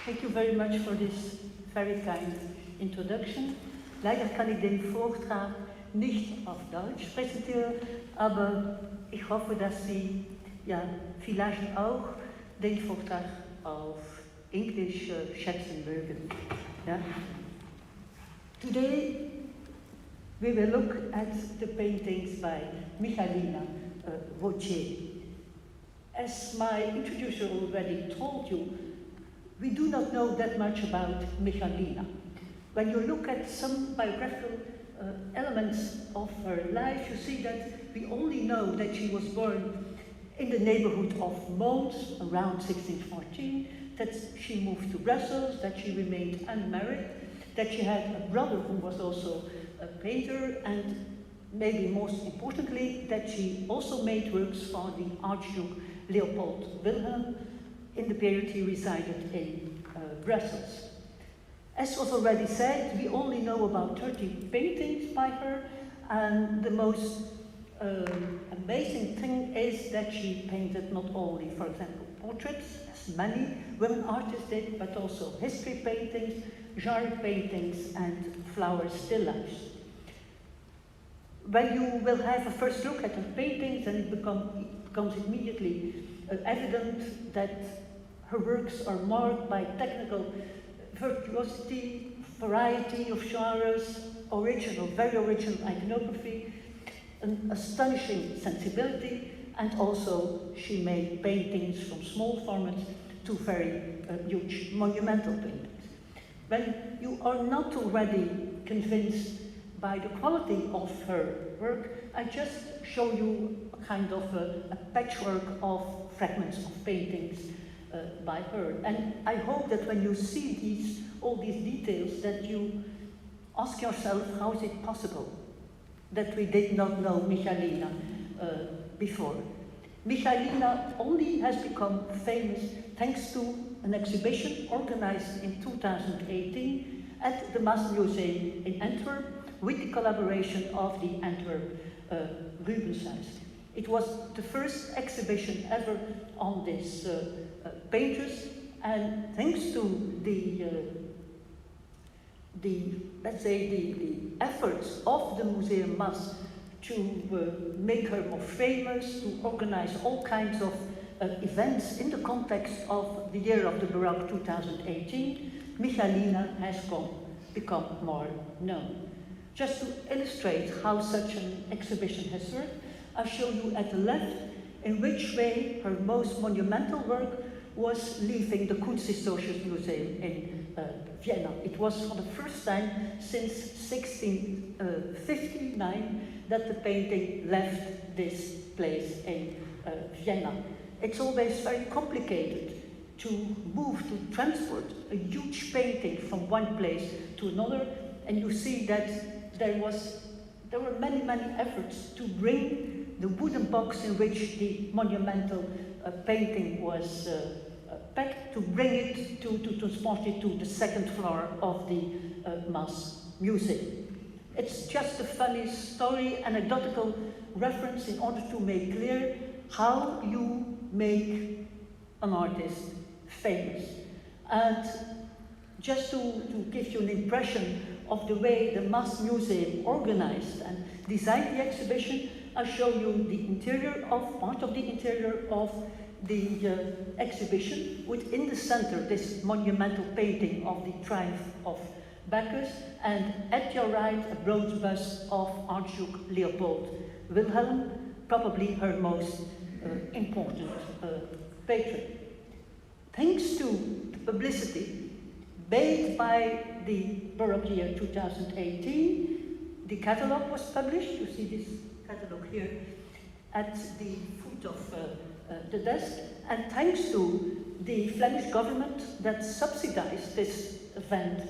Thank you very much for this very kind introduction. Leider kann ich den Vortrag nicht auf Deutsch präsentieren, aber ich hoffe, dass Sie vielleicht auch den Vortrag auf Englisch schätzen mögen. Ja? Today we will look at the paintings by Michaelina Wautier. As my introducer already told you, we do not know that much about Michaelina. When you look at some biographical elements of her life, you see that we only know that she was born in the neighborhood of Mons around 1614, that she moved to Brussels, that she remained unmarried, that she had a brother who was also a painter, and maybe most importantly, that she also made works for the Archduke Leopold Wilhelm in the period he resided in Brussels. As was already said, we only know about 30 paintings by her, and the most amazing thing is that she painted not only, for example, portraits, as many women artists did, but also history paintings, genre paintings, and flower still lifes. When you will have a first look at the paintings, then it becomes immediately evident that her works are marked by technical virtuosity, variety of genres, very original iconography, an astonishing sensibility, and also she made paintings from small formats to very huge monumental paintings. When you are not already convinced by the quality of her work, I just show you a kind of a patchwork of fragments of paintings by her. And I hope that when you see all these details, that you ask yourself, how is it possible that we did not know Michaelina before? Michaelina only has become famous thanks to an exhibition organized in 2018 at the Maas Museum in Antwerp with the collaboration of the Antwerp Rubenshuis. It was the first exhibition ever on this painters, and thanks to the efforts of the Museum Maas to make her more famous, to organize all kinds of events in the context of the year of the Baroque 2018, Michaelina has become more known. Just to illustrate how such an exhibition has worked, I'll show you at the left in which way her most monumental work was leaving the Kunsthistoriker Museum in Vienna. It was for the first time since 1659 that the painting left this place in Vienna. It's always very complicated to transport a huge painting from one place to another, and you see that there were many efforts to bring the wooden box in which the monumental painting was packed, to bring it, to transport it to the second floor of the Maas Museum. It's just a funny story, anecdotal reference in order to make clear how you make an artist famous. And just to give you an impression of the way the Maas Museum organized and designed the exhibition, I'll show you part of the interior of the exhibition, with in the center this monumental painting of the Triumph of Bacchus, and at your right a bronze bust of Archduke Leopold Wilhelm, probably her most important patron. Thanks to the publicity made by the Baroque year 2018, the catalogue was published. You see this catalogue here at the foot of the desk, and thanks to the Flemish government that subsidized this event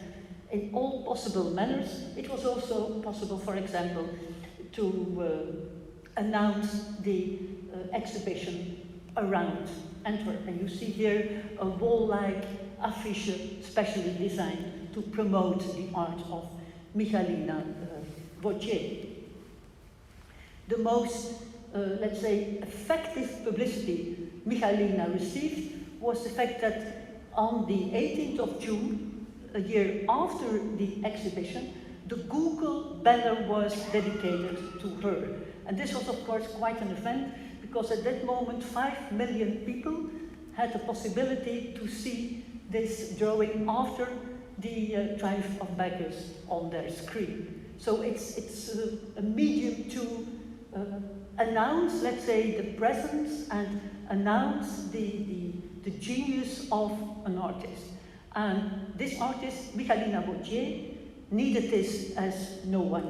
in all possible manners, it was also possible, for example, to announce the exhibition around Antwerp. And you see here a wall-like affiche specially designed to promote the art of Michaelina Wautier. The most, effective publicity Michaelina received was the fact that on the 18th of June, a year after the exhibition, the Google banner was dedicated to her. And this was, of course, quite an event, because at that moment, 5 million people had the possibility to see this drawing after the triumph of Bacchus on their screen. So it's a medium to announce, let's say, the presence and announce the genius of an artist. And this artist, Michaelina Wautier, needed this as no one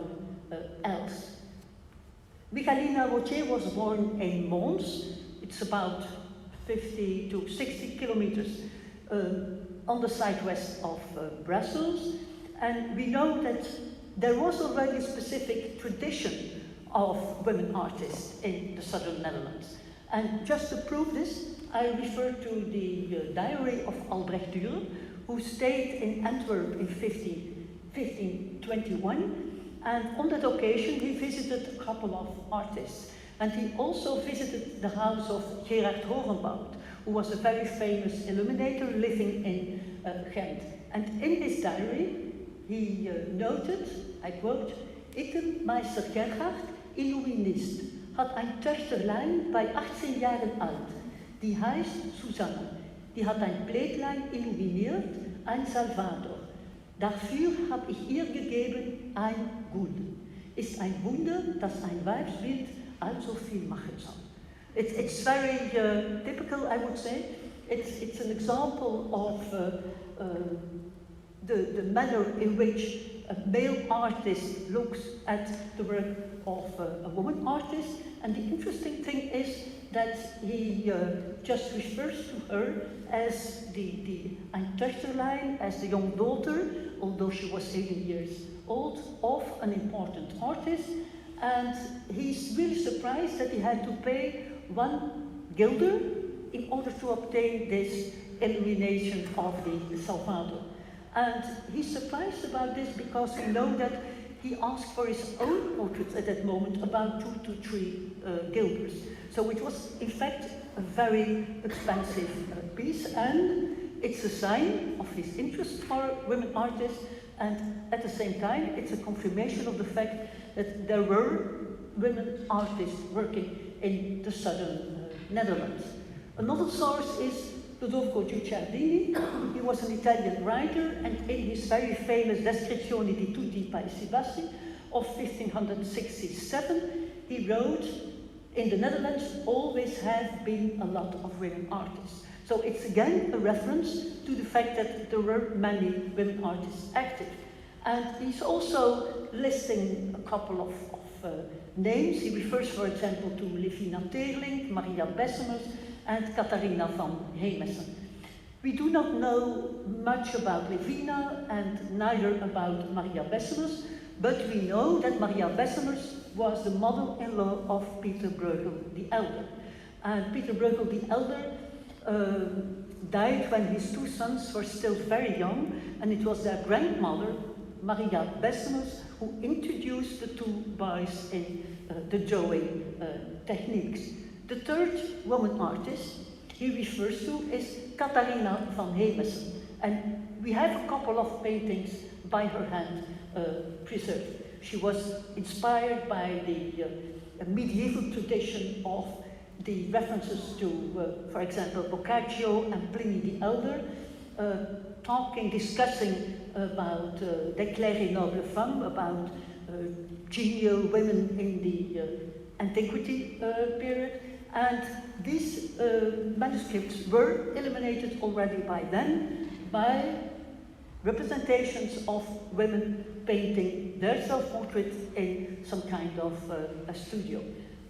else. Michaelina Wautier was born in Mons. It's about 50 to 60 kilometers on the southwest of Brussels. And we know that there was already a specific tradition of women artists in the southern Netherlands. And just to prove this, I refer to the diary of Albrecht Dürer, who stayed in Antwerp in 1521. And on that occasion, he visited a couple of artists. And he also visited the house of Gerard Hogenbout, who was a very famous illuminator living in Ghent. And in his diary, he noted, I quote, "Ik, meester Gerhard, Illuminist, had ein Töchterlein bei 18 Jahren alt, die heißt Susanne. Die hat ein Blättlein illuminiert, ein Salvador. Dafür habe ich ihr gegeben ein Gulden. Ist ein Wunder, dass ein Weibsbild also viel machen soll." It's very typical, I would say. It's an example of the manner in which a male artist looks at the work of a woman artist. And the interesting thing is that he just refers to her as the ein Töchterlein, as the young daughter, although she was 18 years old, of an important artist. And he's really surprised that he had to pay 1 guilder in order to obtain this illumination of the Salvador. And he's surprised about this because we know that he asked for his own portraits at that moment about 2 to 3 guilders. So it was, in fact, a very expensive piece, and it's a sign of his interest for women artists, and at the same time, it's a confirmation of the fact that there were women artists working in the southern Netherlands. Another source is Ludovico Guicciardini. He was an Italian writer, and in his very famous Descrizioni di tutti i Paesi Bassi of 1567, he wrote, "In the Netherlands always have been a lot of women artists." So it's again a reference to the fact that there were many women artists active. And he's also listing a couple of names. He refers, for example, to Levina Teerlink, Maria Bessemers, and Catalina Van James. We do not know much about Levina and neither about Maria Bessemers, but we know that Maria Bessemers was the mother-in-law of Peter Bruegel the Elder. And Peter Bruegel the Elder died when his 2 sons were still very young, and it was their grandmother, Maria Bessemers, who introduced the 2 boys in the drawing techniques. The third woman artist he refers to is Catalina Van James, and we have a couple of paintings by her hand preserved. She was inspired by the medieval tradition of the references to, for example, Boccaccio and Pliny the Elder, discussing about d'éclairées nobles femmes, about genial women in the antiquity period. And these manuscripts were illuminated already by then by representations of women painting their self-portrait in some kind of a studio.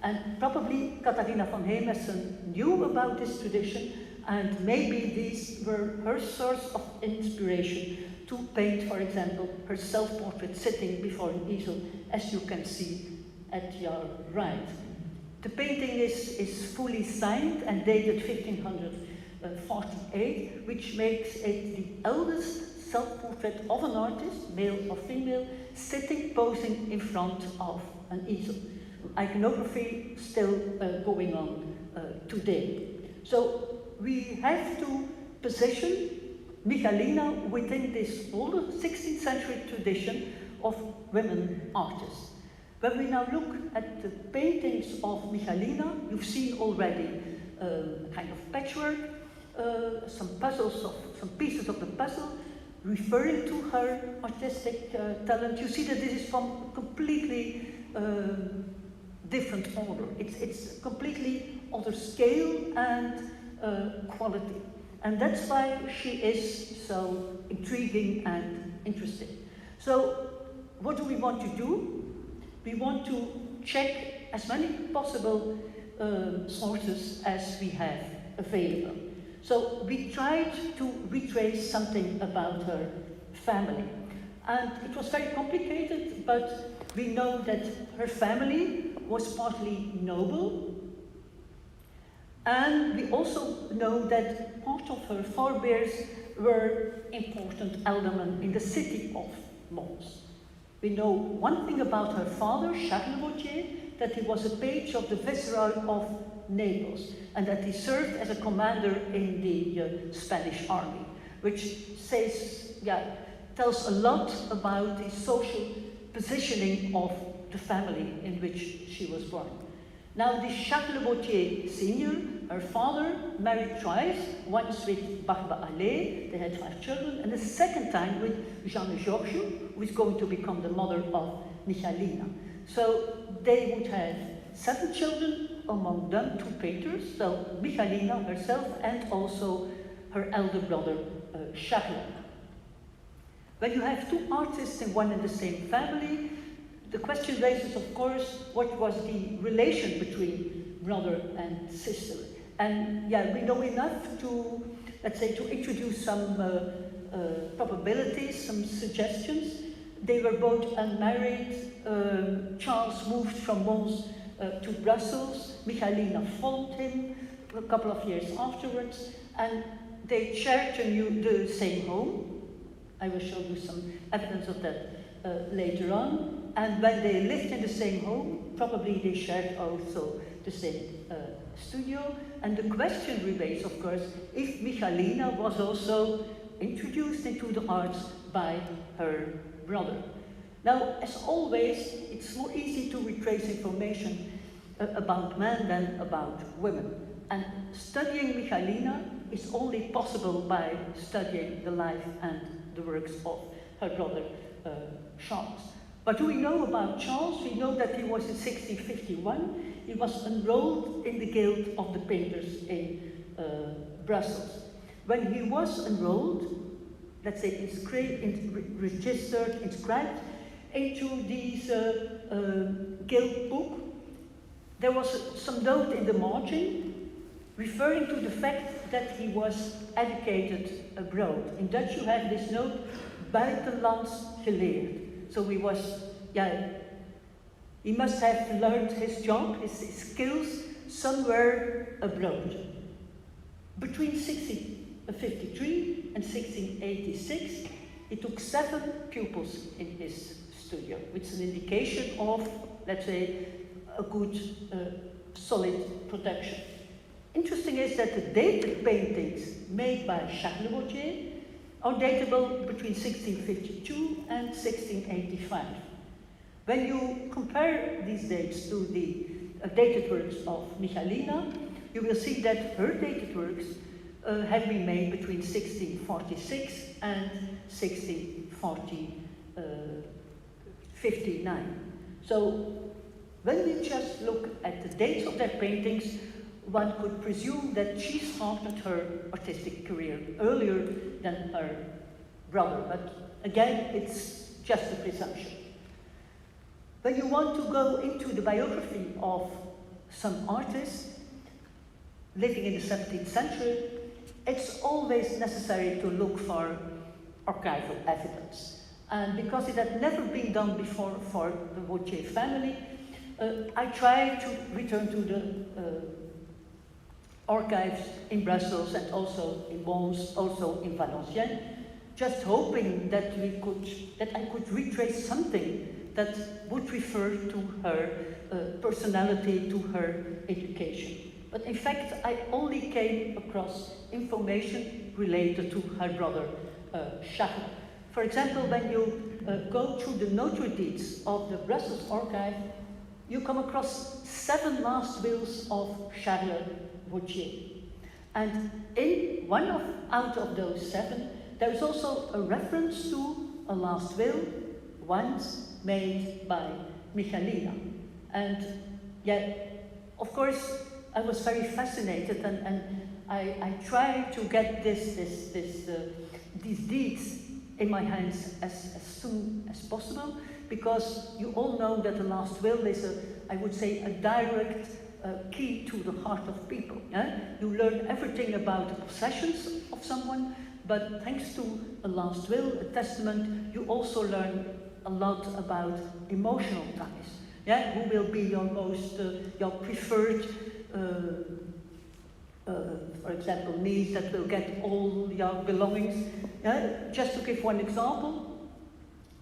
And probably Catalina Van James knew about this tradition, and maybe these were her source of inspiration to paint, for example, her self-portrait sitting before an easel, as you can see at your right. The painting is fully signed and dated 1548, which makes it the eldest self-portrait of an artist, male or female, sitting, posing in front of an easel. Iconography still going on today. So we have to position Michaelina within this older 16th century tradition of women artists. When we now look at the paintings of Michaelina, you've seen already a kind of patchwork, some pieces of the puzzle referring to her artistic talent. You see that this is from a completely different order. It's completely other scale and quality. And that's why she is so intriguing and interesting. So what do we want to do? We want to check as many possible sources as we have available. So we tried to retrace something about her family. And it was very complicated, but we know that her family was partly noble. And we also know that part of her forebears were important aldermen in the city of Mons. We know one thing about her father, Charles Wautier, that he was a page of the Viceroy of Naples, and that he served as a commander in the Spanish army, which tells a lot about the social positioning of the family in which she was born. Now, this Charles Wautier Sr., her father, married twice, once with Barbara Allais, they had 5 children, and the second time with Jeanne Georges, who is going to become the mother of Michaelina. So they would have 7 children, among them 2 painters, so Michaelina herself and also her elder brother, Charles. When you have 2 artists in one and the same family, the question raises, of course, what was the relation between brother and sister? And we know enough to, let's say, to introduce some probabilities, some suggestions. They were both unmarried. Charles moved from Mons to Brussels. Michaelina followed him a couple of years afterwards, and they shared the same home. I will show you some evidence of that later on. And when they lived in the same home, probably they shared also the same studio. And the question remains, of course, if Michaelina was also introduced into the arts by her brother. Now, as always, it's more easy to retrace information about men than about women. And studying Michaelina is only possible by studying the life and the works of her brother, Charles. What do we know about Charles? We know that he was in 1651. He was enrolled in the Guild of the Painters in Brussels. When he was enrolled, let's say inscribed into this guild book, there was some note in the margin referring to the fact that he was educated abroad. In Dutch you have this note, buitenlands geleerd. So he must have learned his job, his skills, somewhere abroad. Between 1653 and 1686, he took 7 pupils in his studio, which is an indication of, let's say, a good, solid production. Interesting is that the dated paintings made by Charles Wautier are datable between 1652 and 1685. When you compare these dates to the dated works of Michaelina, you will see that her dated works have been made between 1646 and 1659. So when we just look at the dates of their paintings, one could presume that she started her artistic career earlier than her brother, but again, it's just a presumption. When you want to go into the biography of some artists living in the 17th century, it's always necessary to look for archival evidence. And because it had never been done before for the Wautier family, I tried to return to the archives in Brussels and also in Mons, also in Valenciennes, just hoping that I could retrace something that would refer to her personality, to her education. But in fact, I only came across information related to her brother, Charles. For example, when you go through the notary deeds of the Brussels archive, you come across 7 last wills of Charles Wautier. And in out of those 7, there is also a reference to a last will once made by Michaelina. And yeah, of course, I was very fascinated, and I tried to get these deeds in my hands as soon as possible, because you all know that the last will is, I would say, a direct key to the heart of people. Yeah? You learn everything about the possessions of someone, but thanks to a last will, a testament, you also learn a lot about emotional ties. Yeah? Who will be your most, your preferred, for example, niece that will get all your belongings. Yeah? Just to give one example,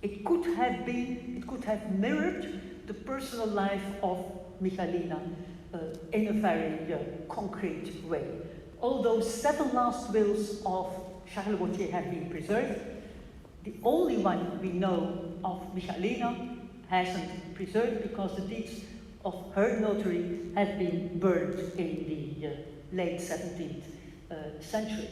it could have mirrored the personal life of Michaelina in a very concrete way. All those 7 last wills of Charles Wautier have been preserved. The only one we know of Michaelina hasn't preserved, because the deeds of her notary have been burned in the late 17th century.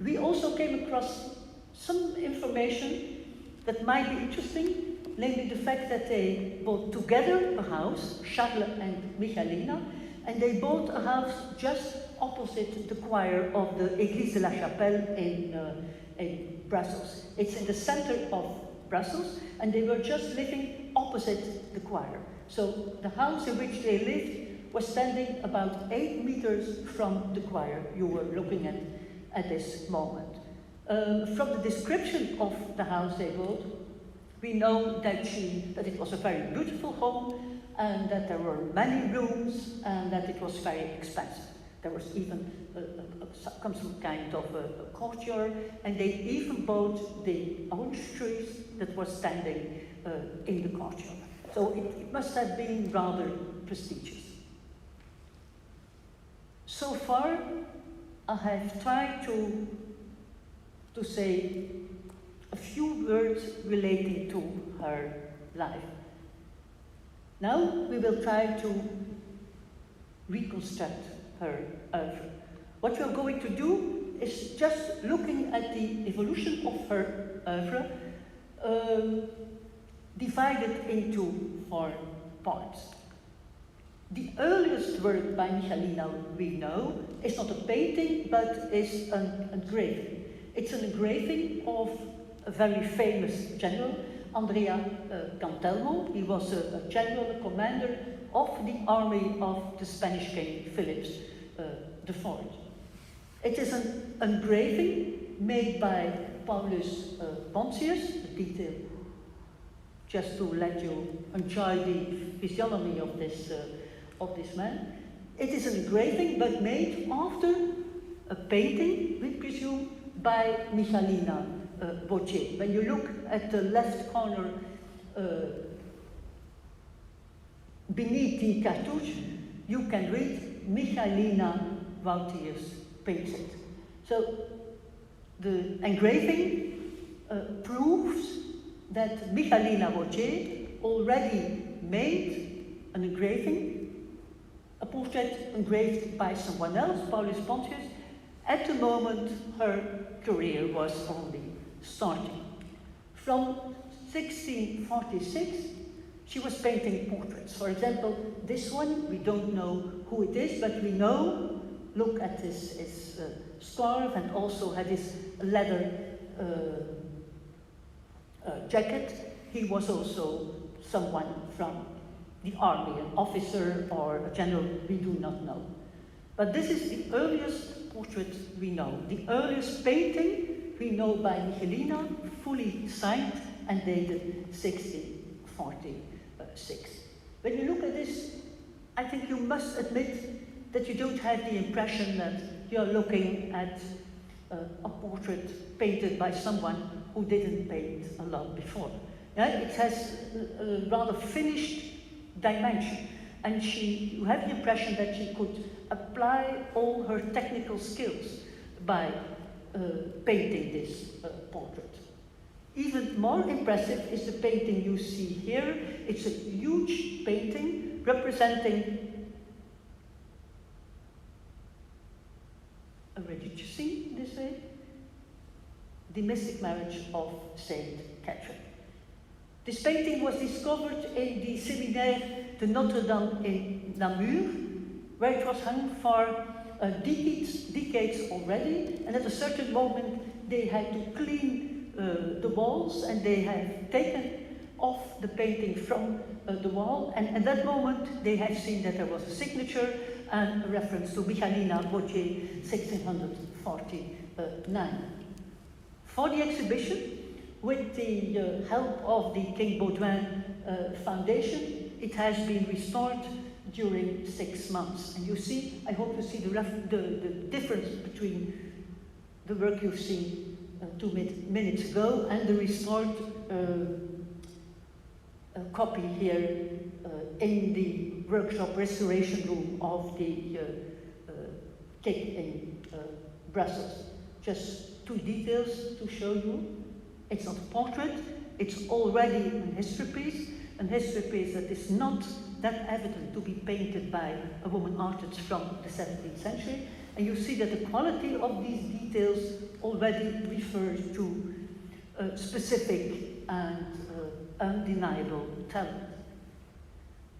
We also came across some information that might be interesting, namely the fact that they bought together a house, Charles and Michaelina, and they bought a house just opposite the choir of the Église de la Chapelle in Brussels. It's in the center of Brussels, and they were just living opposite the choir. So the house in which they lived was standing about 8 meters from the choir you were looking at this moment. From the description of the house they built, we know that it was a very beautiful home, and that there were many rooms, and that it was very expensive. There was even some kind of a courtyard, and they even bought the orange trees that were standing in the courtyard. So it must have been rather prestigious. So far, I have tried to say a few words relating to her life. Now we will try to reconstruct her oeuvre. What we are going to do is just looking at the evolution of her oeuvre, divided into 4 parts. The earliest work by Michaelina we know is not a painting, but is an engraving. It's an engraving of a very famous general, Andrea Cantelmo. He was a general, a commander of the army of the Spanish king Philip IV. It is an engraving made by Paulus Pontius, the detail, just to let you enjoy the physiognomy of this man. It is an engraving, but made after a painting, we presume, by Michaelina Wautier. When you look at the left corner beneath the cartouche, you can read Michaelina Wautier's painted. So the engraving proves that Michaelina Wautier already made an engraving, a portrait engraved by someone else, Paulus Pontius, at the moment her career was only starting. From 1646, she was painting portraits. For example, this one, we don't know who it is, but we know, look at his scarf, and also had his leather jacket. He was also someone from the army, an officer or a general, we do not know. But this is the earliest portrait we know. The earliest painting we know by Michaelina, fully signed and dated 1646. When you look at this, I think you must admit that you don't have the impression that you're looking at a portrait painted by someone who didn't paint a lot before. Yeah, it has a rather finished dimension. and you have the impression that she could apply all her technical skills by painting this portrait. Even more impressive is the painting you see here. It's a huge painting representing, ready to see this way? The mystic marriage of Saint Catherine. This painting was discovered in the Séminaire de Notre-Dame in Namur, where it was hung for decades already, and at a certain moment they had to clean the walls, and they have taken off the painting from the wall, and at that moment they have seen that there was a signature and a reference to Michaelina Wautier, 1649. For the exhibition, with the help of the King Baudouin Foundation, it has been restored during 6 months. And you see, I hope you see the difference between the work you've seen 2 minutes ago and the restored copy here in the workshop restoration room of the KIK in Brussels. Just 2 details to show you. It's not a portrait, it's already a history piece that is not that evident to be painted by a woman artist from the 17th century. And you see that the quality of these details already refers to specific and undeniable talent.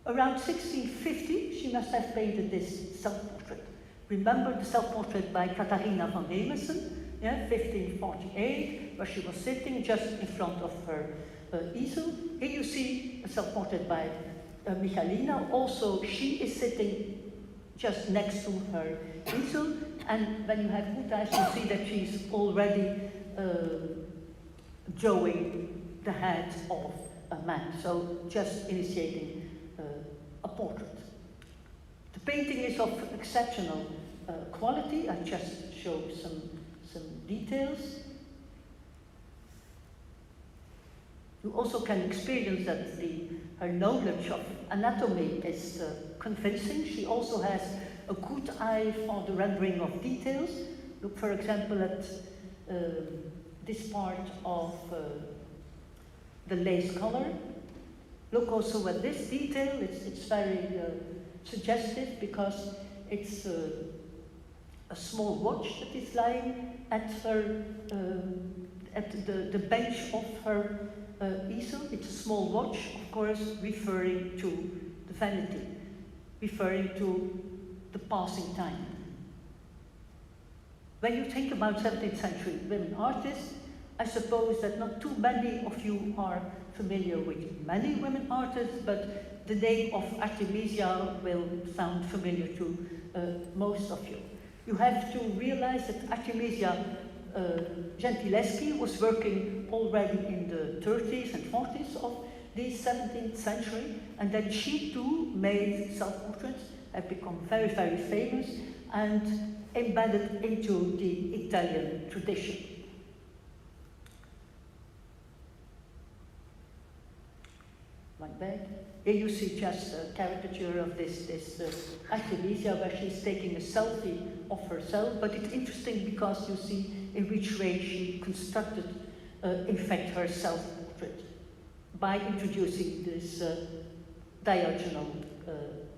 Around 1650, she must have painted this self-portrait. Remember the self-portrait by Catalina Van James, 1548, where she was sitting just in front of her easel. Here you see a self-portrait by Michaelina. Also, she is sitting just next to her easel, and when you have good eyes, you see that she's already drawing the head of a man, so just initiating a portrait. The painting is of exceptional quality. I just show some details. You also can experience that her knowledge of anatomy is convincing. She also has a good eye for the rendering of details. Look, for example, at this part of the lace collar. Look also at this detail. It's very suggestive because it's a small watch that is lying at her at the bench of her easel. It's a small watch, of course, referring to the vanity, referring to the passing time. When you think about 17th century women artists, I suppose that not too many of you are familiar with many women artists, but the name of Artemisia will sound familiar to most of you. You have to realize that Artemisia Gentileschi was working already in the 30s and 40s of the 17th century, and that she too made self-portraits, have become very, very famous and embedded into the Italian tradition. One back. Here you see just a caricature of this Artemisia, where she's taking a selfie of herself, but it's interesting because you see in which way she constructed, in fact, her self-portrait by introducing this diagonal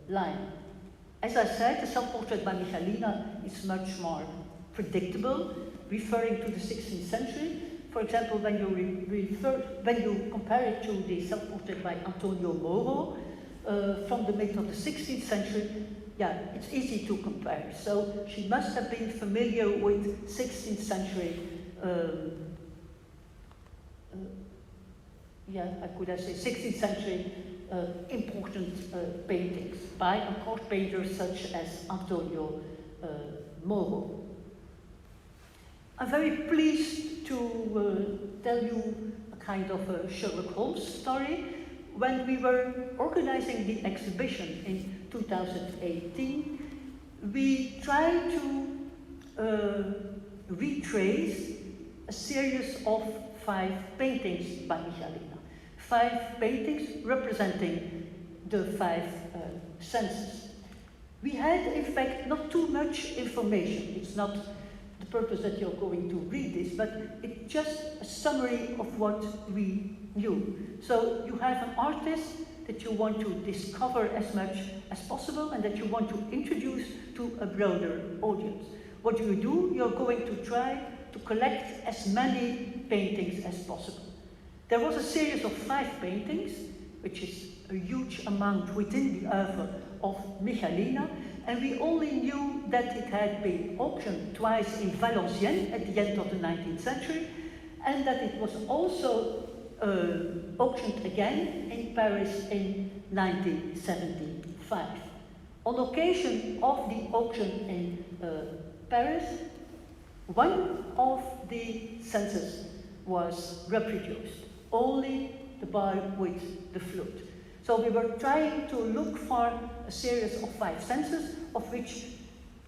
line. As I said, the self-portrait by Michaelina is much more predictable, referring to the 16th century. For example, when you compare it to the self-portrait by Antonio Moro from the mid of the 16th century, yeah, it's easy to compare. So she must have been familiar with 16th century, how could I say, 16th century important paintings by a court painter such as Antonio Moro. I'm very pleased to tell you a kind of a Sherlock Holmes story. When we were organizing the exhibition in 2018, we tried to retrace a series of 5 paintings by Michaelina. 5 paintings representing the 5 senses. We had, in fact, not too much information. It's not the purpose that you're going to read this, but it's just a summary of what we knew. So you have an artist that you want to discover as much as possible and that you want to introduce to a broader audience. What do? You're going to try to collect as many paintings as possible. There was a series of 5 paintings, which is a huge amount within the oeuvre of Michaelina, and we only knew that it had been auctioned twice in Valenciennes at the end of the 19th century, and that it was also auctioned again in Paris in 1975. On occasion of the auction in Paris, one of the senses was reproduced, only the bar with the flute. So we were trying to look for a series of 5 senses, of which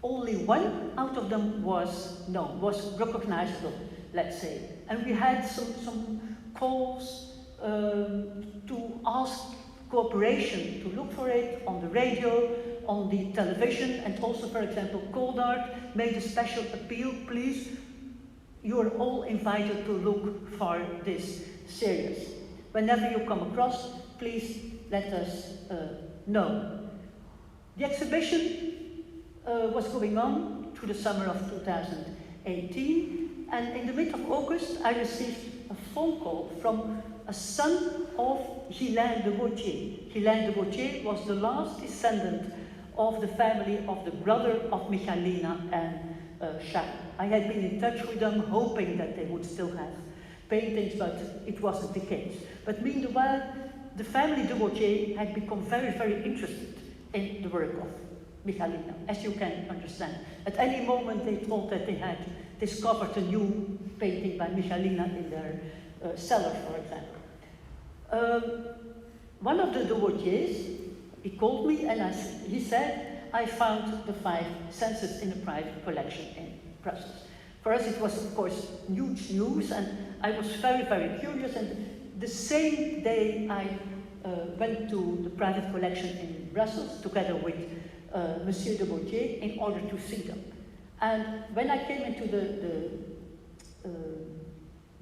only one out of them was known, was recognizable, let's say. And we had some calls to ask cooperation to look for it on the radio, on the television, and also, for example, Cold Art made a special appeal, please, you are all invited to look for this series. Whenever you come across, please let us know. The exhibition was going on through the summer of 2018, and in the mid of August I received a phone call from a son of Ghislain de Wautier. Ghislain de Wautier was the last descendant of the family of the brother of Michaelina and Charles. I had been in touch with them, hoping that they would still have paintings, but it wasn't the case. But meanwhile, the family de Wautier had become very, very interested in the work of Michaelina, as you can understand. At any moment they thought that they had discovered a new painting by Michaelina in their cellar, for example. One of the de Wautiers, he called me and he said, I found the 5 senses in a private collection in Brussels. For us it was, of course, huge news, and I was very, very curious, and the same day I went to the private collection in Brussels together with Monsieur de Wautier in order to see them. And when I came into the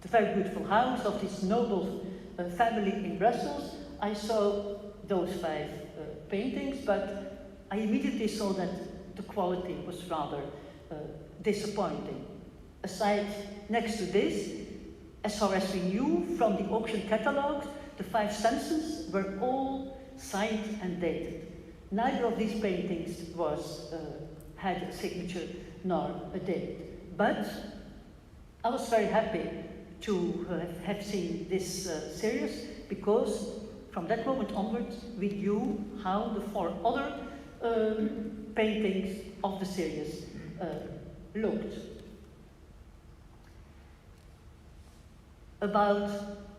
very beautiful house of this noble family in Brussels, I saw those 5 paintings, but I immediately saw that the quality was rather disappointing. Aside, next to this, as far as we knew from the auction catalogues, the 5 senses were all signed and dated. Neither of these paintings had a signature nor a date. But I was very happy to have seen this series, because from that moment onwards we knew how the 4 other paintings of the series looked. About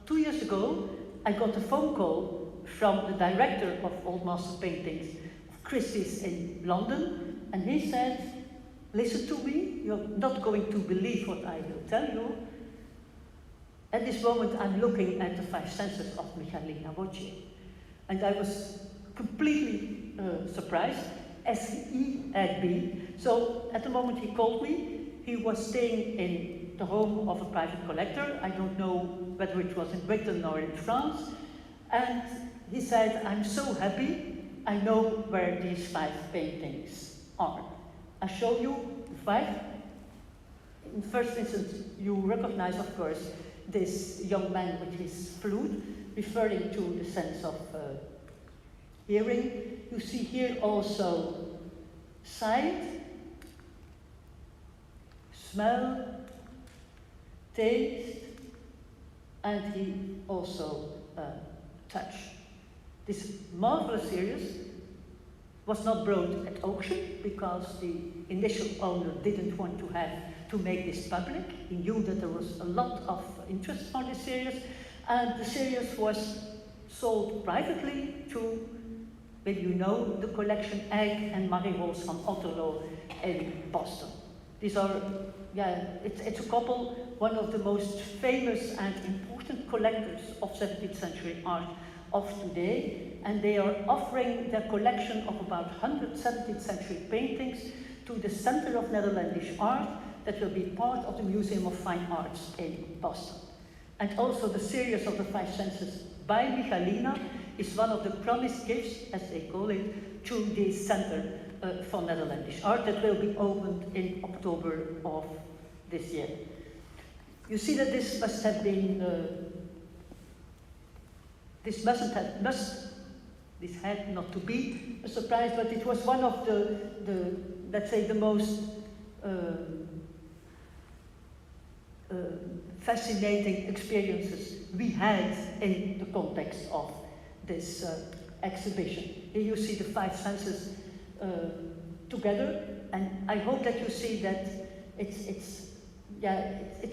2 years ago, I got a phone call from the director of Old Master Paintings of Christie's in London, and he said, listen to me, you're not going to believe what I will tell you. At this moment I'm looking at the 5 senses of Michaelina Wautier, and I was completely surprised, as he had been. So at the moment he called me, he was staying in the home of a private collector. I don't know whether it was in Britain or in France. And he said, I'm so happy, I know where these 5 paintings are. I show you the 5. In the first instance, you recognize, of course, this young man with his flute, referring to the sense of hearing. You see here also sight, smell, taste, and he also touch. This marvelous series was not brought at auction because the initial owner didn't want to make this public. He knew that there was a lot of interest for this series, and the series was sold privately to, maybe you know, the collection Egg and Marie-Rose van Otterlo in Boston. These are, it's a couple, one of the most famous and important collectors of 17th century art of today, and they are offering their collection of about 100 17th century paintings to the Center of Netherlandish Art that will be part of the Museum of Fine Arts in Boston. And also the series of the 5 senses by Michaelina is one of the promised gifts, as they call it, to the Center for Netherlandish Art that will be opened in October of this year. You see that this must have been, this had not to be a surprise, but it was one of the let's say, the most fascinating experiences we had in the context of this exhibition. Here you see the 5 senses together, and I hope that you see that it's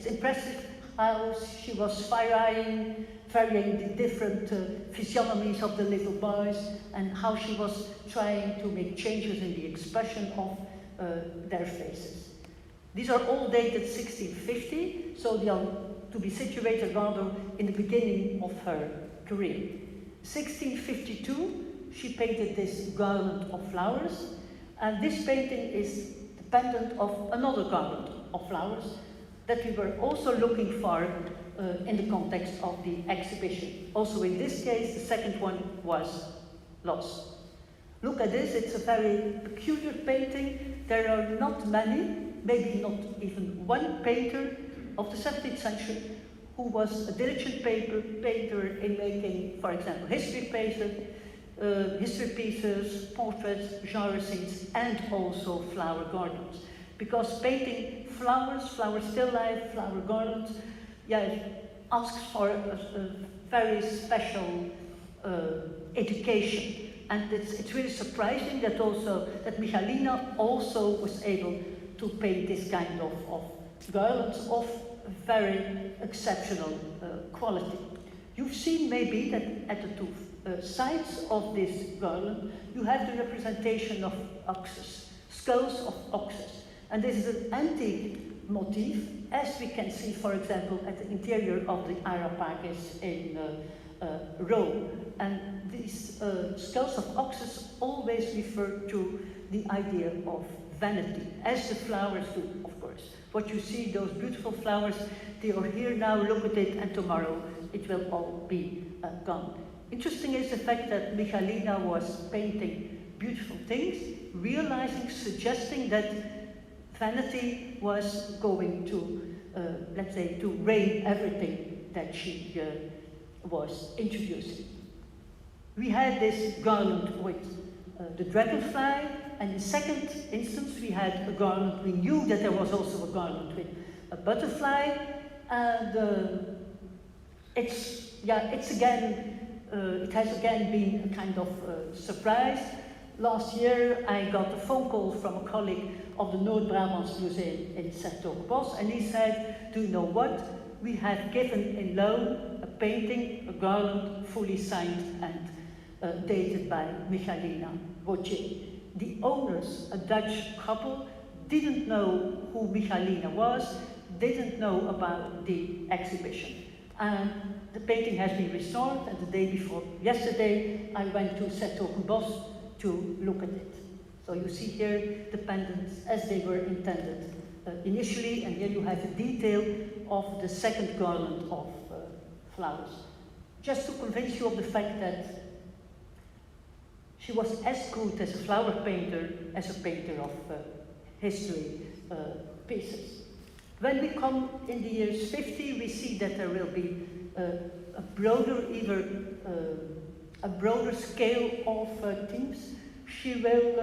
impressive how she was varying the different physiognomies of the little boys, and how she was trying to make changes in the expression of their faces. These are all dated 1650, so they are to be situated rather in the beginning of her career. 1652, she painted this garland of flowers, and this painting is dependent of another garland of flowers that we were also looking for in the context of the exhibition. Also in this case, the second one was lost. Look at this, it's a very peculiar painting. There are not many, maybe not even one painter of the 17th century who was a diligent painter in making, for example, history pieces, portraits, genre scenes, and also flower gardens. Because painting flowers still life, flower gardens, asks for a very special education. And it's really surprising that Michaelina also was able to paint this kind of garlands of very exceptional quality. You've seen maybe that at the 2 sides of this garland, you have the representation of oxes, skulls of oxes. And this is an antique motif, as we can see, for example, at the interior of the Areopagus in Rome. And these skulls of oxes always refer to the idea of vanity, as the flowers do, of course. What you see, those beautiful flowers, they are here now, look at it, and tomorrow it will all be gone. Interesting is the fact that Michaelina was painting beautiful things, suggesting that vanity was going to, let's say, to reign everything that she was introducing. We had this garland with the dragonfly, and in the second instance we had a garland. We knew that there was also a garland with a butterfly, and it has again been a kind of surprise. Last year I got a phone call from a colleague of the Noord-Brabants Museum in ZUM, and he said, do you know what? We have given in loan a painting, a garland, fully signed and dated by Michaelina Wautier. The owners, a Dutch couple, didn't know who Michaelina was, didn't know about the exhibition. And the painting has been restored, and the day before yesterday I went to ZUM to look at it. So you see here the pendants as they were intended initially, and here you have the detail of the second garland of flowers. Just to convince you of the fact that she was as good as a flower painter as a painter of history pieces. When we come in the years 50, we see that there will be a broader scale of themes. She will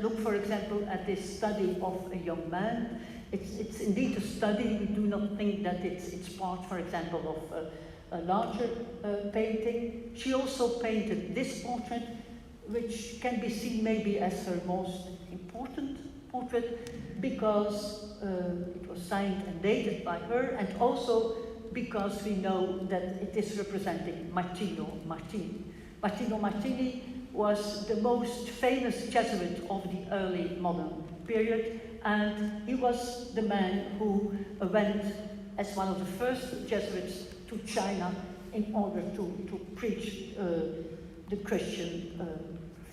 look, for example, at this study of a young man. It's indeed a study. We do not think that it's part, for example, of a larger painting. She also painted this portrait, which can be seen maybe as her most important portrait, because it was signed and dated by her, and also because we know that it is representing Martino Martini. Martino Martini was the most famous Jesuit of the early modern period, and he was the man who went as one of the first Jesuits to China in order to preach the Christian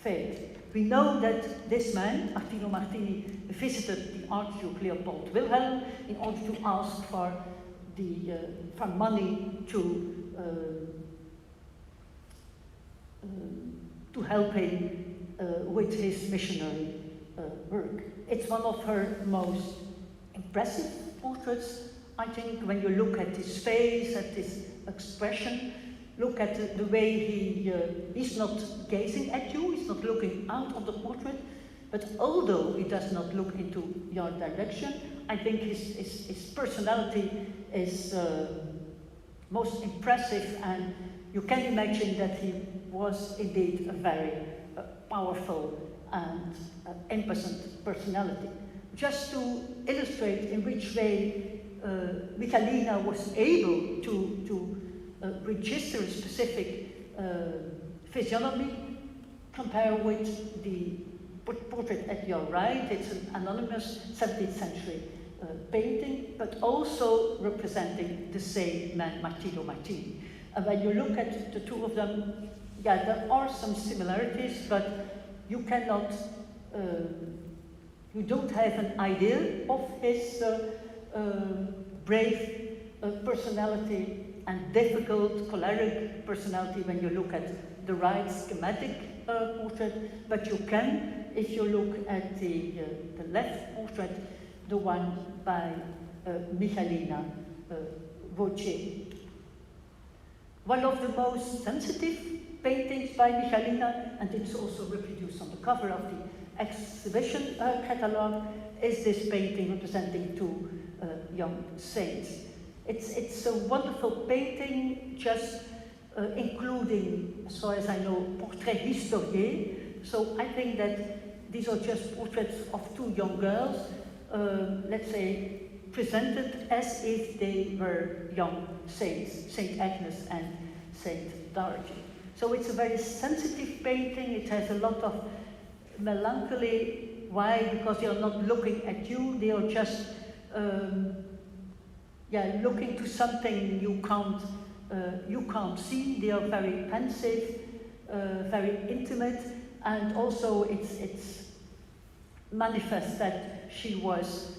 faith. We know that this man, Artino Martini, visited the Archduke Leopold Wilhelm in order to ask for money to help him with his missionary work. It's one of her most impressive portraits, I think, when you look at his face, at his expression, look at the way he's not gazing at you, he's not looking out of the portrait, but although he does not look into your direction, I think his personality is most impressive, and you can imagine that he was indeed a very powerful and imposant personality. Just to illustrate in which way Michaelina was able to register a specific physiognomy, compare with the portrait at your right. It's an anonymous 17th century painting, but also representing the same man, Martino Martini. And when you look at the two of them, yeah, there are some similarities, but you cannot, you don't have an idea of his brave personality and difficult, choleric personality when you look at the right schematic portrait, but you can if you look at the left portrait, the one by Michaelina Wautier. One of the most sensitive paintings by Michaelina, and it's also reproduced on the cover of the exhibition catalogue, is this painting representing two young saints. It's a wonderful painting, just including, as far as I know, portraits historiques. So I think that these are just portraits of two young girls, let's say, presented as if they were young saints, Saint Agnes and Saint Dorothy. So it's a very sensitive painting. It has a lot of melancholy. Why? Because they are not looking at you. They are just looking to something you can't see. They are very pensive, very intimate, and also it's manifest that she was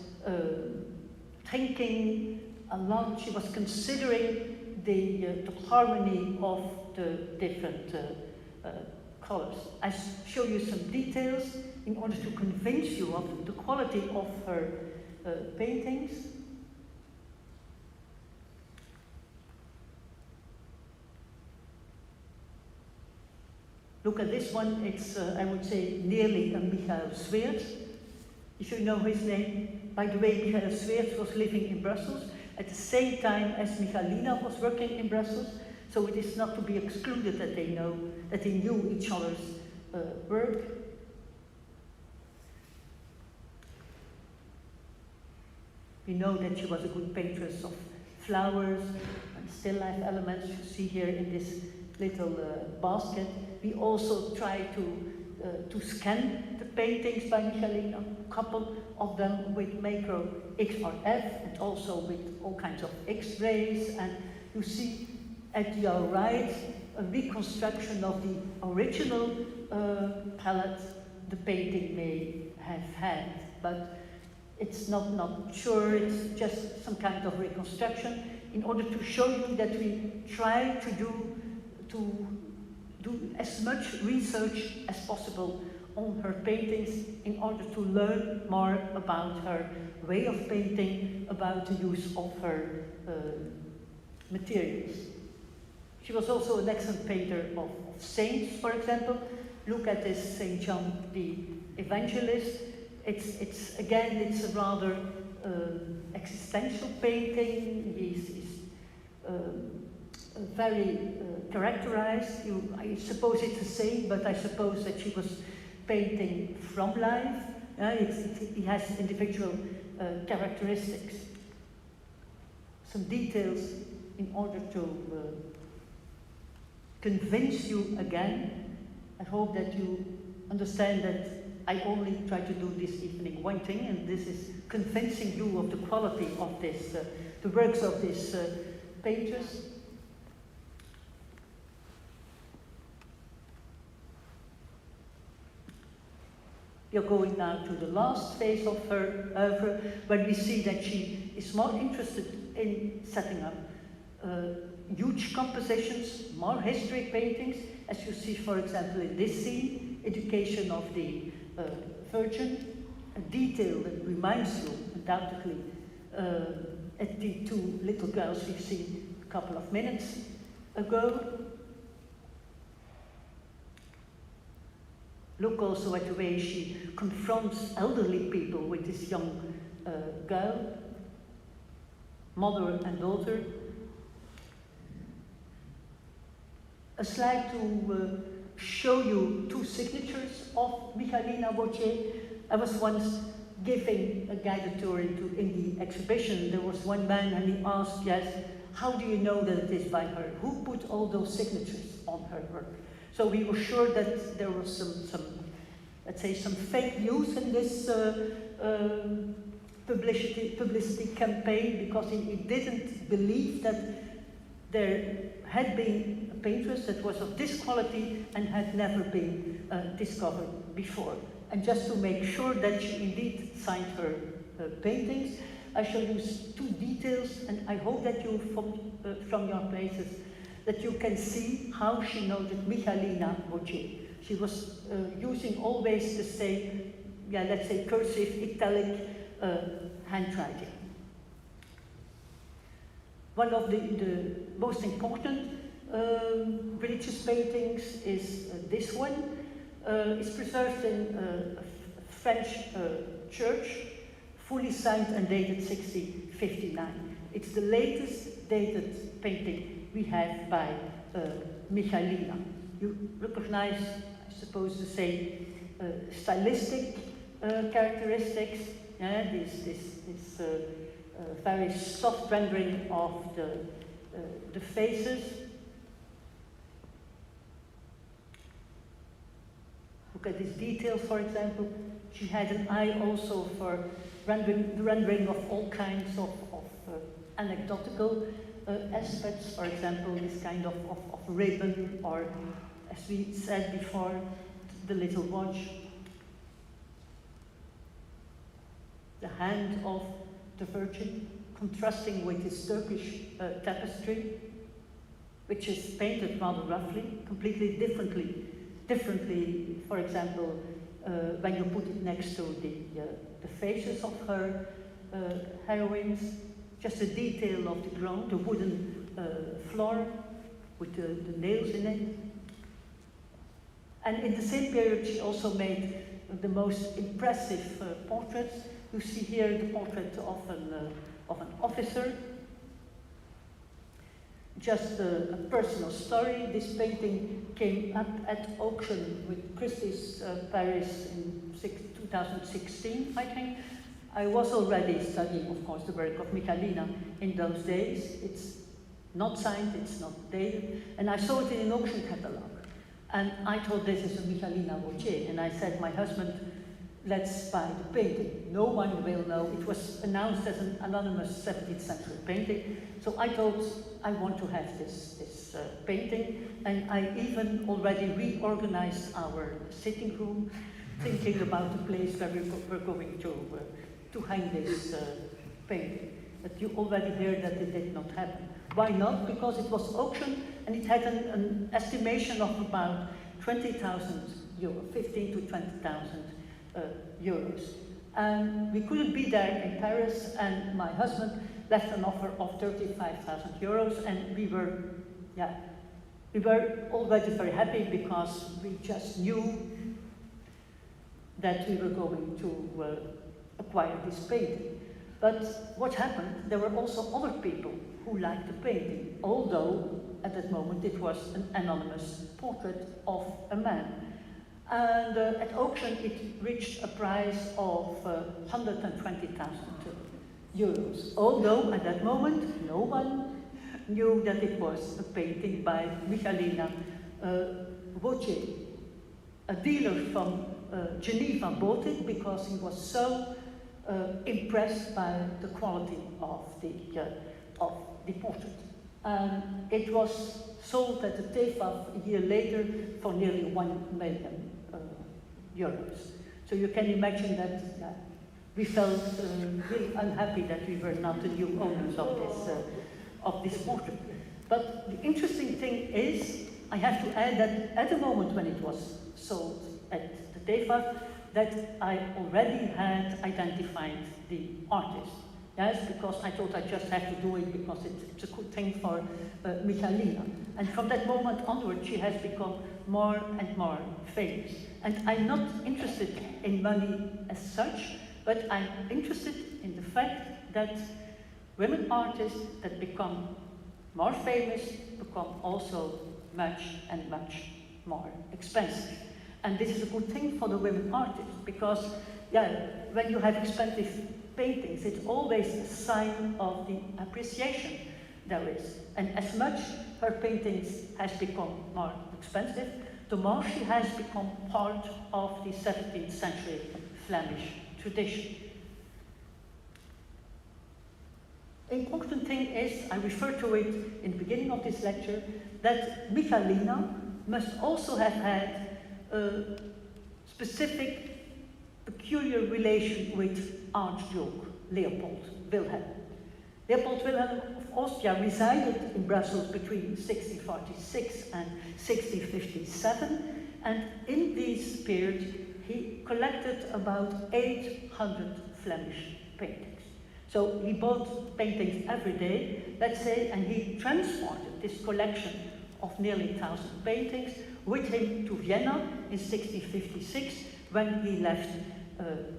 thinking a lot. She was considering the harmony of the different colors. I show you some details in order to convince you of the quality of her paintings. Look at this one. It's, I would say, nearly a Michael Sweerts, if you know his name. By the way, Michael Sweerts was living in Brussels at the same time as Michaelina was working in Brussels, so it is not to be excluded that they knew each other's work. We know that she was a good paintress of flowers and still life elements you see here in this little basket. We also try to scan the paintings by Michaelina, a couple of them with macro XRF and also with all kinds of X-rays. And you see at your right a reconstruction of the original palette the painting may have had, but it's not sure. It's just some kind of reconstruction in order to show you that we try to do as much research as possible on her paintings in order to learn more about her way of painting, about the use of her materials. She was also an excellent painter of saints, for example. Look at this Saint John the Evangelist. It's a rather existential painting. He's very characterized. I suppose it's a saint, but I suppose that she was painting from life. He has individual characteristics. Some details in order to convince you again. I hope that you understand that I only try to do this evening one thing, and this is convincing you of the quality of this, the works of these painters. We are going now to the last phase of her oeuvre, when we see that she is more interested in setting up huge compositions, more historic paintings, as you see, for example, in this scene, Education of the Virgin, a detail that reminds you, undoubtedly, at the two little girls we've seen a couple of minutes ago. Look also at the way she confronts elderly people with this young girl, mother and daughter. A slide to show you two signatures of Michaelina Wautier. I was once giving a guided tour in the exhibition. There was one man and he asked, yes, how do you know that it is by her? Who put all those signatures on her work? So we were sure that there was some let's say, some fake news in this publicity campaign, because he didn't believe that there had been a paintress that was of this quality and had never been discovered before. And just to make sure that she indeed signed her paintings, I shall use two details, and I hope that you, from your places, that you can see how she noted Michaelina Wautier. She was using always the same, let's say, cursive, italic handwriting. One of the most important religious paintings is this one. It's preserved in a French church, fully signed and dated 1659. It's the latest dated painting we have by Michaelina. You recognize, I suppose, the same stylistic characteristics. Yeah, this very soft rendering of the faces. Look at this detail, for example. She had an eye also for the rendering of all kinds of anecdotal aspects. For example, this kind of ribbon, or, as we said before, the little watch. The hand of the Virgin, contrasting with this Turkish tapestry, which is painted rather roughly, completely differently, for example, when you put it next to the faces of her heroines, just a detail of the ground, the wooden floor with the nails in it. And in the same period, she also made the most impressive portraits. You see here the portrait of an officer. Just a personal story. This painting came up at auction with Christie's Paris in 2016, I think. I was already studying, of course, the work of Michaelina in those days. It's not signed, it's not dated, and I saw it in an auction catalogue. And I thought, this is a Michaelina Wautier, and I said, my husband, let's buy the painting. No one will know. It was announced as an anonymous 17th century painting. So I thought, I want to have this painting. And I even already reorganized our sitting room, thinking about the place where we're going to hang this painting. But you already heard that it did not happen. Why not? Because it was auctioned and it had an estimation of about 20,000 euros, 15 to 20,000 euros. And we couldn't be there in Paris, and my husband left an offer of 35,000 euros, and we were already very happy because we just knew that we were going to acquire this painting. But what happened, there were also other people who liked the painting, although at that moment it was an anonymous portrait of a man. And at auction it reached a price of 120,000 euros, although at that moment no one knew that it was a painting by Michaelina Wautier. A dealer from Geneva bought it because he was so impressed by the quality of the portrait. And it was sold at the TEFAF a year later for nearly 1 million euros. So you can imagine that we felt really unhappy that we were not the new owners of this portrait. But the interesting thing is, I have to add that at the moment when it was sold at the TEFA, that I already had identified the artist. Yes, because I thought I just had to do it because it's a good thing for Michaelina. And from that moment onward, she has become more and more famous. And I'm not interested in money as such, but I'm interested in the fact that women artists that become more famous become also much and much more expensive. And this is a good thing for the women artists, because when you have expensive paintings, it's always a sign of the appreciation there is. And as much her paintings has become more expensive, the more she has become part of the 17th century Flemish tradition. Important thing is, I refer to it in the beginning of this lecture, that Michaelina must also have had a specific, peculiar relation with Archduke Leopold Wilhelm. Leopold Wilhelm of Austria resided in Brussels between 1646 and 1657, and in this period he collected about 800 Flemish paintings. So he bought paintings every day, let's say, and he transported this collection of nearly 1,000 paintings with him to Vienna in 1656 when he left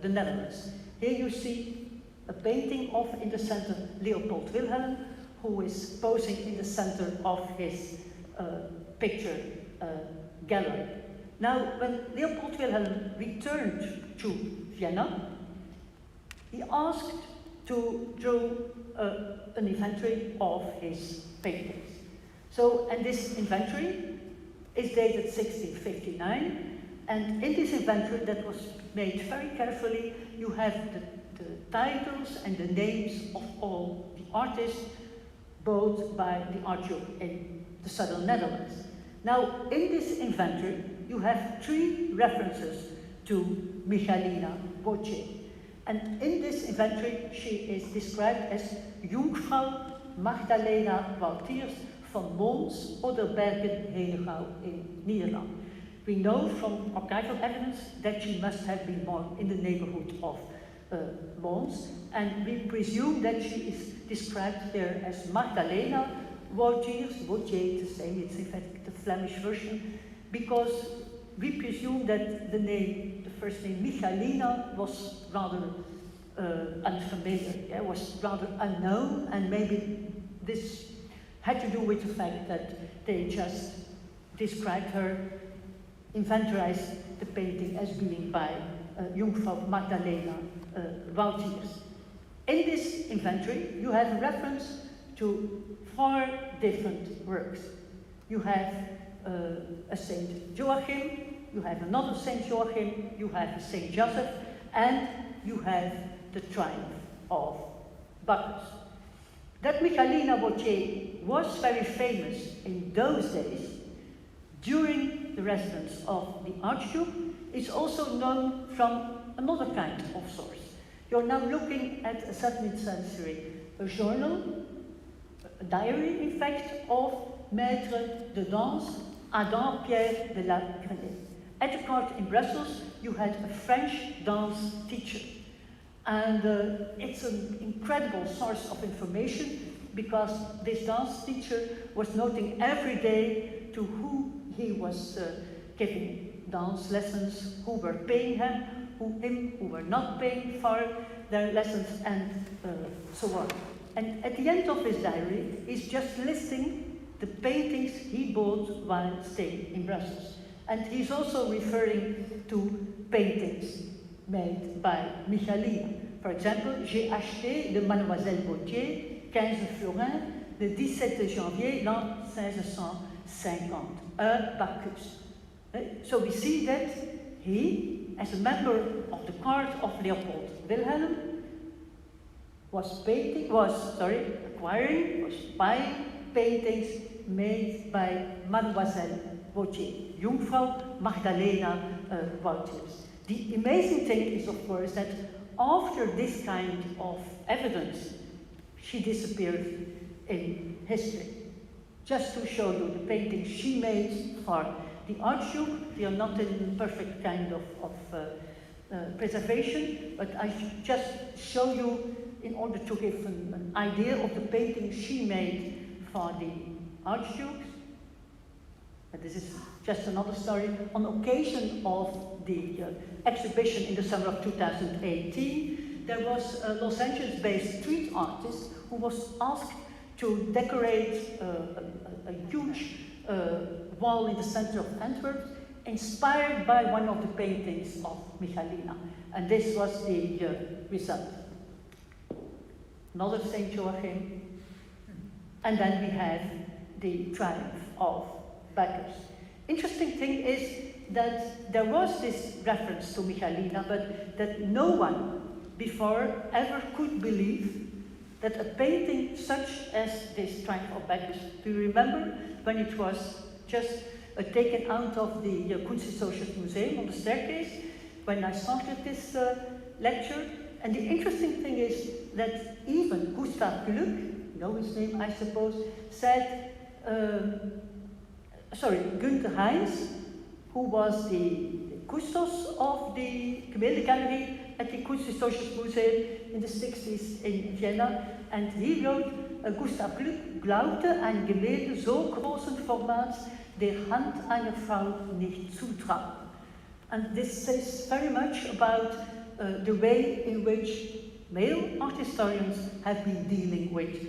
the Netherlands. Here you see a painting of, in the center, Leopold Wilhelm, who is posing in the center of his picture gallery. Now, when Leopold Wilhelm returned to Vienna, he asked to draw an inventory of his paintings. So, and this inventory is dated 1659, and in this inventory that was made very carefully, you have the titles and the names of all the artists, both by the Archduke in the southern Netherlands. Now, in this inventory, you have 3 references to Michaelina Wautier. And in this inventory, she is described as Jungfrau Magdalena Wautiers van Mons, Oderbergen, Henegouw in Nederland. We know from archival evidence that she must have been born in the neighborhood of Mons, and we presume that she is described here as Magdalena Wautiers, Wautier, the same, it's in fact the Flemish version, because we presume that the name, the first name Michaelina, was rather unfamiliar, was rather unknown, and maybe this had to do with the fact that they just described her, inventorized the painting as being by Jungfrau Magdalena Wautiers. In this inventory, you have a reference to 4 different works. You have a Saint Joachim, you have another Saint Joachim, you have a Saint Joseph, and you have the Triumph of Bacchus. That Michaelina Wautier was very famous in those days during the residence of the Archduke is also known from another kind of source. You're now looking at a 17th century journal, a diary in fact, of Maître de Danse Adam Pierre de la Grenée. At the court in Brussels, you had a French dance teacher. And it's an incredible source of information, because this dance teacher was noting every day to who he was giving dance lessons, who were paying him, who were not paying for their lessons, and so on. And at the end of his diary, he's just listing the paintings he bought while staying in Brussels. And he's also referring to paintings made by Michaelina. For example, j'ai acheté de Mademoiselle Wautier 15 florins le 17 janvier l'an 1650, un Bacchus. So we see that he, as a member of the court of Leopold Wilhelm, was buying paintings made by Mademoiselle Wautier, Jungfrau Magdalena Wautiers. The amazing thing is, of course, that after this kind of evidence, she disappeared in history. Just to show you the paintings she made for the Archduke, they are not in perfect kind of preservation, but I just show you in order to give an idea of the paintings she made for the Archdukes. And this is just another story. On occasion of the exhibition in the summer of 2018, there was a Los Angeles-based street artist who was asked to decorate a huge wall in the center of Antwerp, inspired by one of the paintings of Michaelina. And this was the result. Another St. Joachim. And then we have the triumph of Bacchus. Interesting thing is that there was this reference to Michaelina, but that no one before ever could believe that a painting such as this Triumph of Bacchus, do you remember when it was just taken out of the Kunsthistoriker-Museum on the staircase, when I started this lecture? And the interesting thing is that even Gustav Gluck, you know his name I suppose, said, Günther Heinz, who was the custos of the Gemälde Gallery at the Kunsthistoriker-Museum in the 60s in Vienna, and he wrote, Gustav Gluck glaubte ein Gemälde so großen Formats der Hand einer Frau nicht zutrauen. And this says very much about the way in which male art historians have been dealing with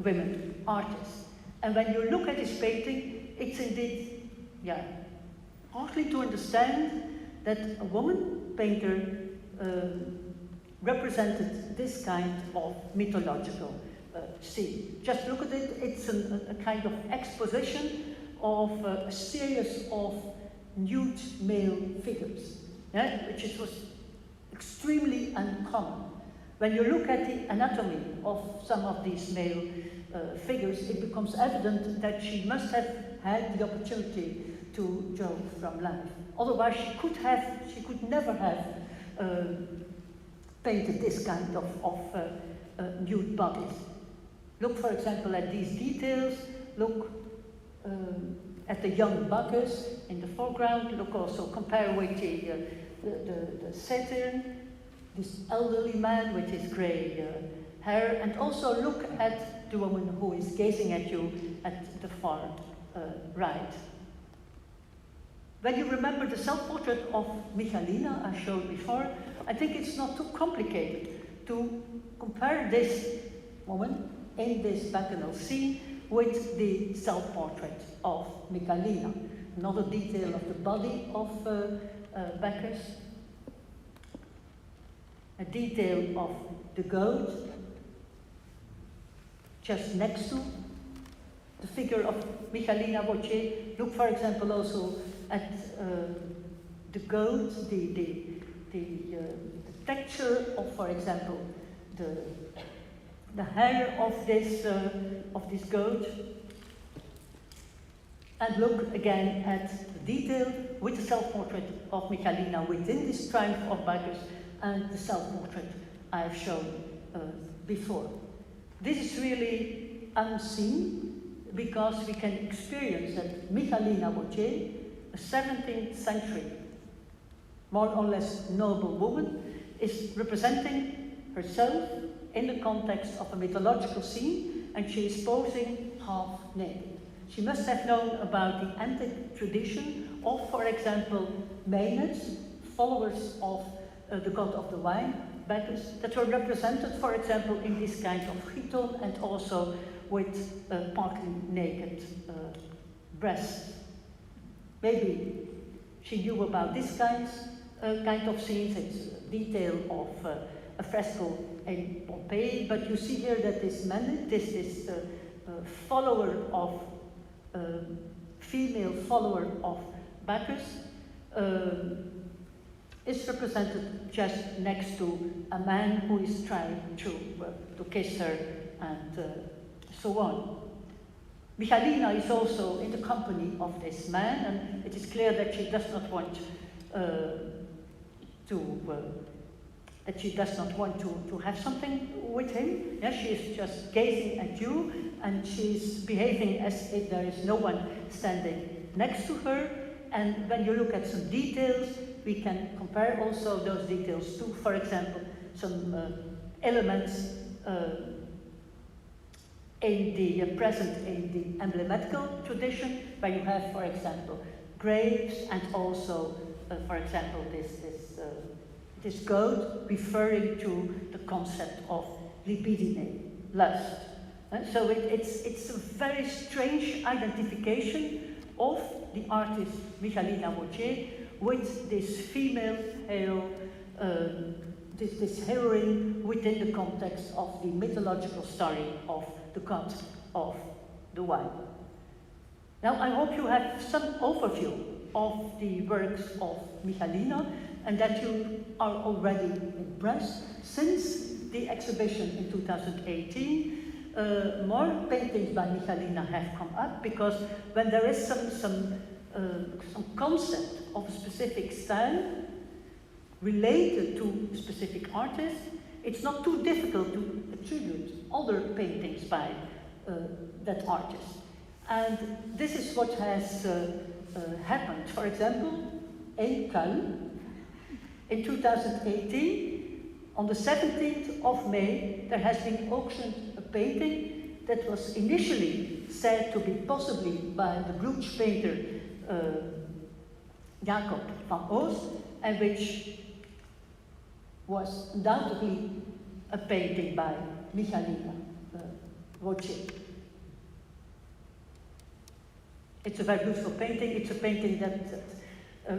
women artists. And when you look at this painting, it's indeed, hardly to understand that a woman painter represented this kind of mythological scene. Just look at it, it's a kind of exposition of a series of nude male figures, which was extremely uncommon. When you look at the anatomy of some of these male figures, it becomes evident that she must have had the opportunity to jump from life. Otherwise, she could never have painted this kind of nude bodies. Look, for example, at these details. Look at the young Bacchus in the foreground. Look also, compare with the Satyr, this elderly man with his grey hair, and also look at the woman who is gazing at you at the far right. When you remember the self-portrait of Michaelina I showed before, I think it's not too complicated to compare this woman in this bacchanal scene with the self-portrait of Michaelina. Another detail of the body of Bacchus. A detail of the goat just next to the figure of Michaelina Wautier. Look, for example, also at the goat, the texture of, for example, the hair of this goat. And look again at the detail with the self-portrait of Michaelina within this Triumph of Bacchus and the self-portrait I have shown before. This is really unseen because we can experience that Michaelina Wautier, a 17th century, more or less noble woman, is representing herself in the context of a mythological scene, and she is posing half naked. She must have known about the antique tradition of, for example, Maenads, followers of the god of the wine, Bacchus, that were represented, for example, in this kind of chiton and also with partly naked breasts. Maybe she knew about this kind of scenes. It's a detail of a fresco in Pompeii, but you see here that this Maenads, this follower of female follower of Bacchus, is represented just next to a man who is trying to kiss her and so on. Michaelina is also in the company of this man, and it is clear that she does not want that she does not want to have something with him. Yeah, she is just gazing at you, and she's behaving as if there is no one standing next to her. And when you look at some details, we can compare also those details to, for example, some elements in the present in the emblematical tradition, where you have, for example, grapes, and also, for example, this goat referring to the concept of libidine, lust. So it's a very strange identification of the artist Michaelina Wautier with this female hero, this heroine within the context of the mythological story of the concept of the wine. Now, I hope you have some overview of the works of Michaelina, and that you are already impressed. Since the exhibition in 2018, more paintings by Michaelina have come up, because when there is some concept of a specific style related to a specific artist, it's not too difficult to attribute other paintings by that artist. And this is what has happened. For example, in Köln, in 2018, on the 17th of May, there has been auctioned a painting that was initially said to be possibly by the Glutsch painter Jacob van Oost, and which was undoubtedly a painting by Michaelina Wautier. It's a very beautiful painting. It's a painting that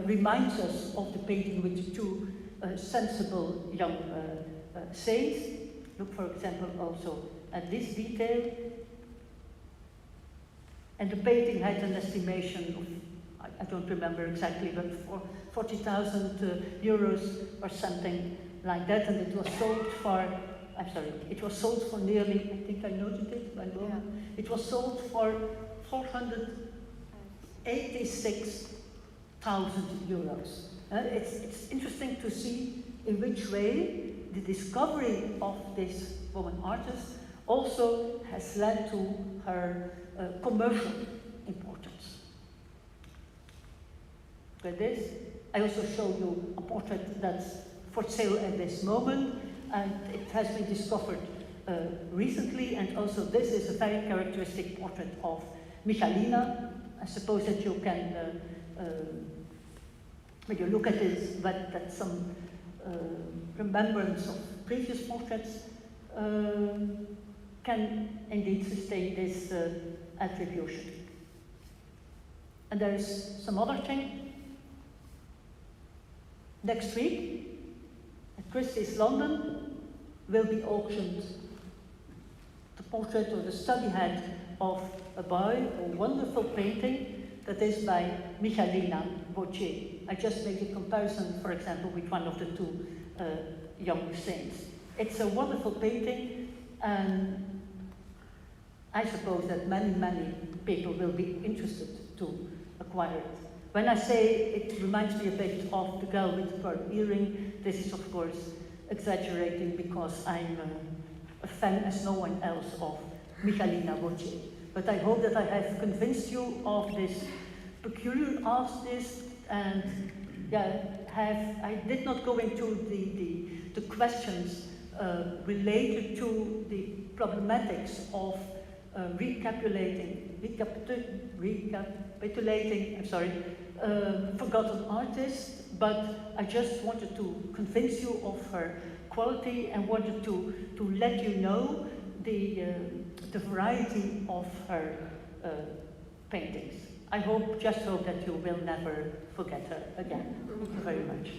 reminds us of the painting with the two sensible young saints. Look, for example, also at this detail. And the painting had an estimation of, I don't remember exactly, but for 40,000 euros or something like that, and it was sold for, it was sold for nearly, I think I noted it, it was sold for 486,000 euros. It's interesting to see in which way the discovery of this woman artist also has led to her commercial importance. With this, I also show you a portrait that's for sale at this moment, and it has been discovered recently, and also this is a very characteristic portrait of Michaelina. I suppose that you can, when you look at this, but that some remembrance of previous portraits can indeed sustain this attribution. And there is some other thing. Next week, at Christie's London, will be auctioned the portrait or the study head of a boy, a wonderful painting that is by Michaelina Wautier. I just made a comparison, for example, with one of the two young saints. It's a wonderful painting, and I suppose that many, many people will be interested to acquire it. When I say it reminds me a bit of the girl with the pearl earring, this is of course exaggerating, because I'm a fan as no one else of Michaelina Wautier. But I hope that I have convinced you of this peculiar artist, and I did not go into the questions related to the problematics of recapitulating forgotten artists, but I just wanted to convince you of her quality and wanted to let you know the variety of her paintings. I just hope that you will never forget her again. Thank you very much.